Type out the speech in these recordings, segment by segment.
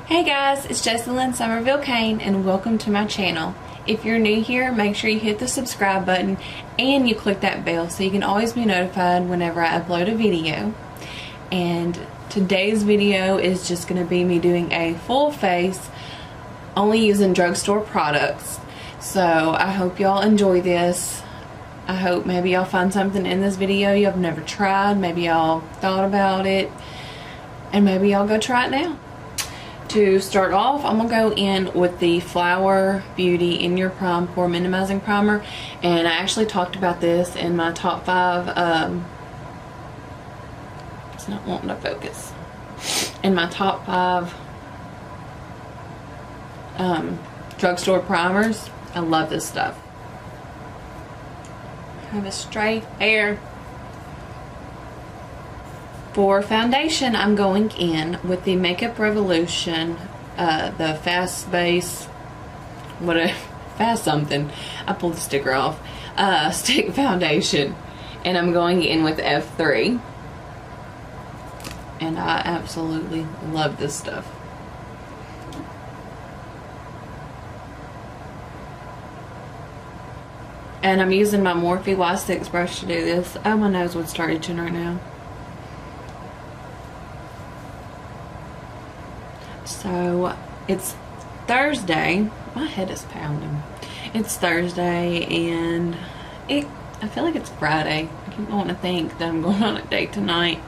Hey guys, it's Jessalyn Somerville Kane and welcome to my channel. If you're new here, make sure you hit the subscribe button and you click that bell so you can always be notified whenever I upload a video. And today's video is just going to be me doing a full face only using drugstore products. So I hope y'all enjoy this. I hope maybe y'all find something in this video y'all have never tried, maybe y'all thought about it, and maybe y'all go try it now. To start off, I'm going to go in with the Flower Beauty In Your Prime Pore Minimizing Primer, and I actually talked about this in my top 5, it's not wanting to focus, in my top 5 drugstore primers. I love this stuff. I have a straight hair. For foundation, I'm going in with the Makeup Revolution, the Fast Base, Fast something. I pulled the sticker off. Stick foundation, and I'm going in with F3, and I absolutely love this stuff. And I'm using my Morphe Y6 brush to do this. Oh, my nose would start itching right now. So it's Thursday. My head is pounding. It's Thursday and I feel like it's Friday. I keep wanting to think that I'm going on a date tonight.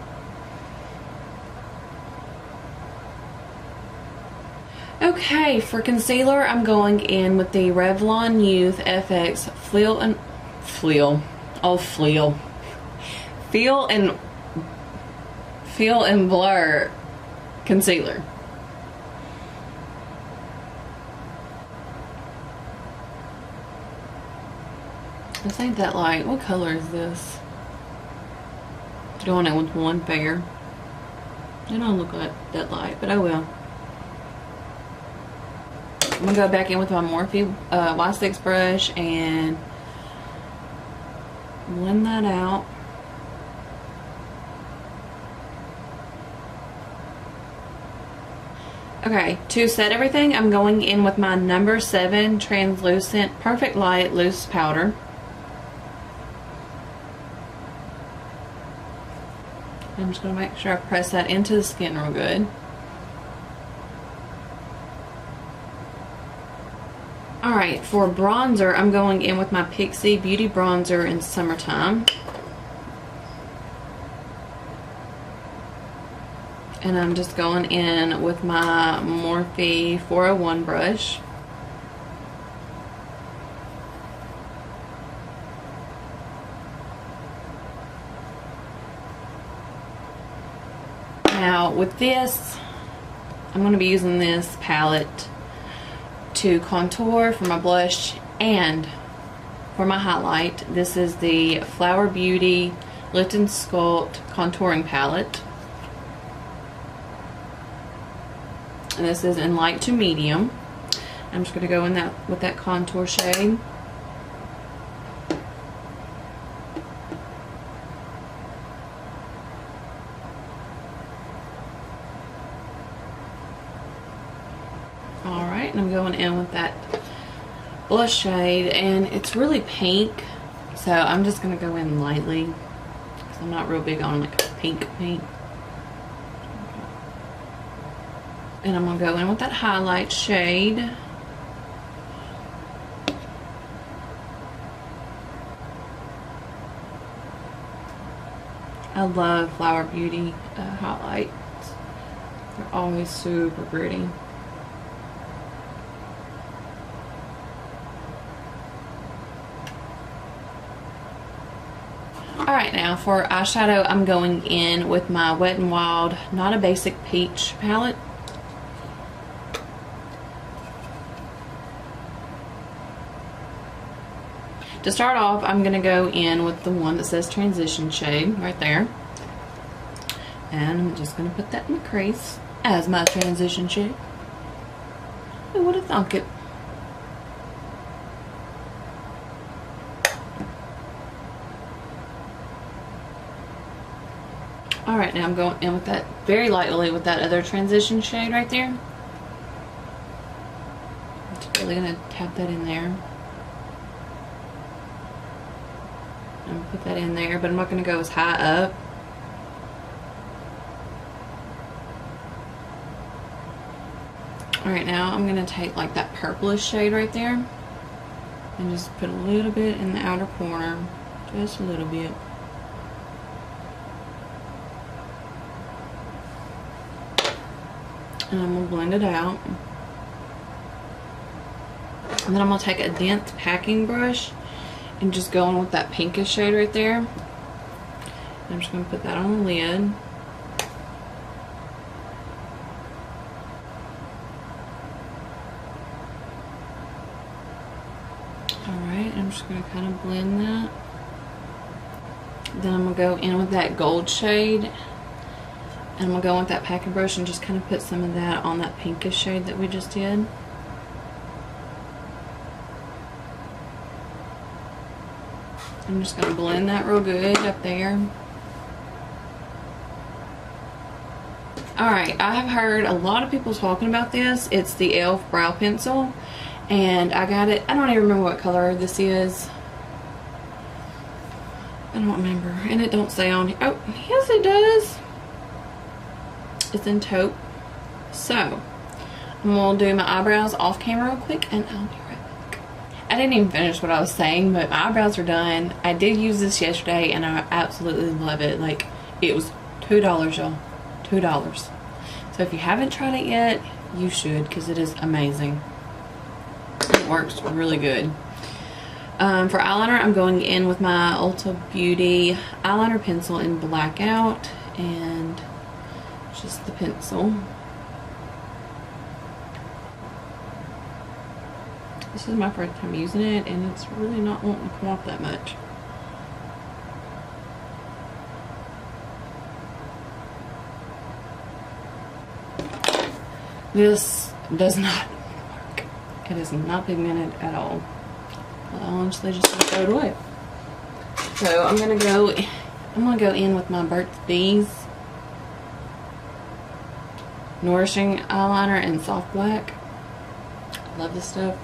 Okay, for concealer, I'm going in with the Revlon Youth FX Feel and Blur concealer. This ain't that light. What color is this? Doing it with one pair. It don't look like that light, but I will. I'm gonna go back in with my Morphe Y6 brush and blend that out. Okay, to set everything, I'm going in with my number 7 translucent Perfect Light loose powder. I'm just going to make sure I press that into the skin real good. Alright, for bronzer, I'm going in with my Pixie Beauty Bronzer in Summertime. And I'm just going in with my Morphe 401 brush. Now with this, I'm going to be using this palette to contour for my blush and for my highlight. This is the Flower Beauty Lift and Sculpt Contouring Palette. And this is in light to medium. I'm just going to go in that with that contour shade. Alright, and I'm going in with that blush shade, and it's really pink, so I'm just going to go in lightly because I'm not real big on like pink. And I'm going to go in with that highlight shade. I love Flower Beauty highlights. They're always super pretty. Alright, now for eyeshadow, I'm going in with my Wet n Wild Not a Basic Peach palette. To start off, I'm going to go in with the one that says Transition shade right there. And I'm just going to put that in the crease as my transition shade. Who would have thunk it? Alright, now I'm going in with that very lightly with that other transition shade right there. just really gonna tap that in there. I'm gonna put that in there, but I'm not gonna go as high up. Alright, now I'm gonna take like that purplish shade right there and just put a little bit in the outer corner, just a little bit. And I'm gonna blend it out. And then I'm gonna take a dense packing brush and just go in with that pinkish shade right there. And I'm just gonna put that on the lid. Alright, I'm just gonna kind of blend that. Then I'm gonna go in with that gold shade. And I'm going to go with that packing brush and just kind of put some of that on that pinkish shade that we just did. I'm just going to blend that real good up there. Alright, I have heard a lot of people talking about this. It's the e.l.f. brow pencil. And I got it, I don't even remember what color this is. I don't remember. And it don't say on here. Oh, yes it does. It's in taupe. So I'm gonna do my eyebrows off camera real quick and I'll be right back. I didn't even finish what I was saying, but my eyebrows are done. I did use this yesterday and I absolutely love it. Like, it was $2, y'all. $2. So if you haven't tried it yet, you should, because it is amazing. It works really good. For eyeliner, I'm going in with my Ulta Beauty eyeliner pencil in Blackout and just the pencil. This is my first time using it and it's really not wanting to come off that much. This does not work. It is not pigmented at all. I'll honestly just throw it away. So I'm gonna go in with my Burt's Bees Nourishing eyeliner in soft black. Love this stuff.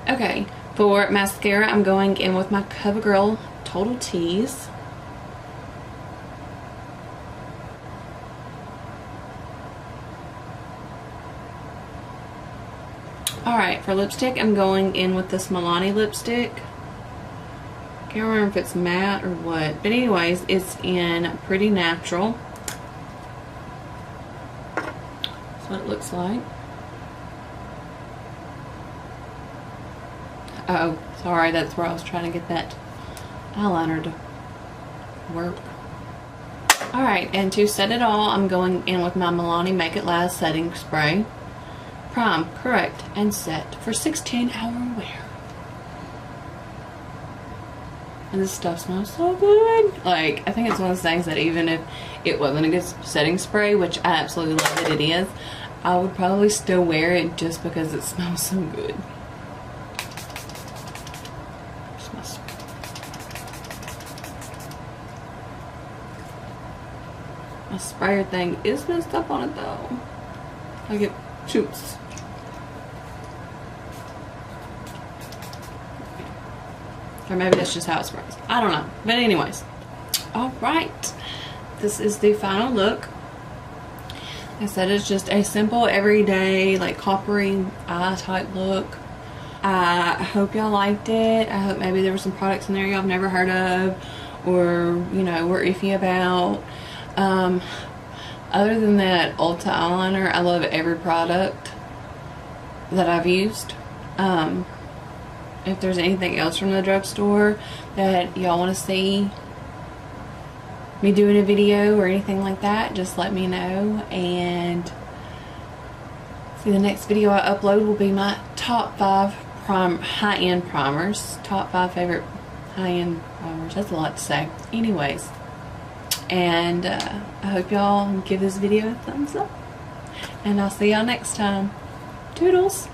Okay, for mascara, I'm going in with my CoverGirl Total Tease. Alright, for lipstick, I'm going in with this Milani lipstick. Can't remember if it's matte or what, but anyways, it's in Pretty Natural. That's what it looks like. Oh, sorry, that's where I was trying to get that eyeliner to work. Alright, and to set it all, I'm going in with my Milani Make It Last setting spray. Prime, correct, and set for 16-hour wear. And this stuff smells so good. Like, I think it's one of those things that even if it wasn't a good setting spray, which I absolutely love that it is, I would probably still wear it just because it smells so good. My sprayer thing is messed up on it though. Like it shoots. Or maybe that's just how it sprays. I don't know. But anyways. Alright. This is the final look. Like I said, it's just a simple, everyday, like coppery eye type look. I hope y'all liked it. I hope maybe there were some products in there y'all have never heard of. Or, you know, were iffy about. Other than that Ulta eyeliner, I love every product that I've used. If there's anything else from the drugstore that y'all want to see me doing a video or anything like that, just let me know. And see, the next video I upload will be my top 5 high-end primers. Top 5 favorite high-end primers. That's a lot to say. Anyways. And I hope y'all give this video a thumbs up. And I'll see y'all next time. Toodles!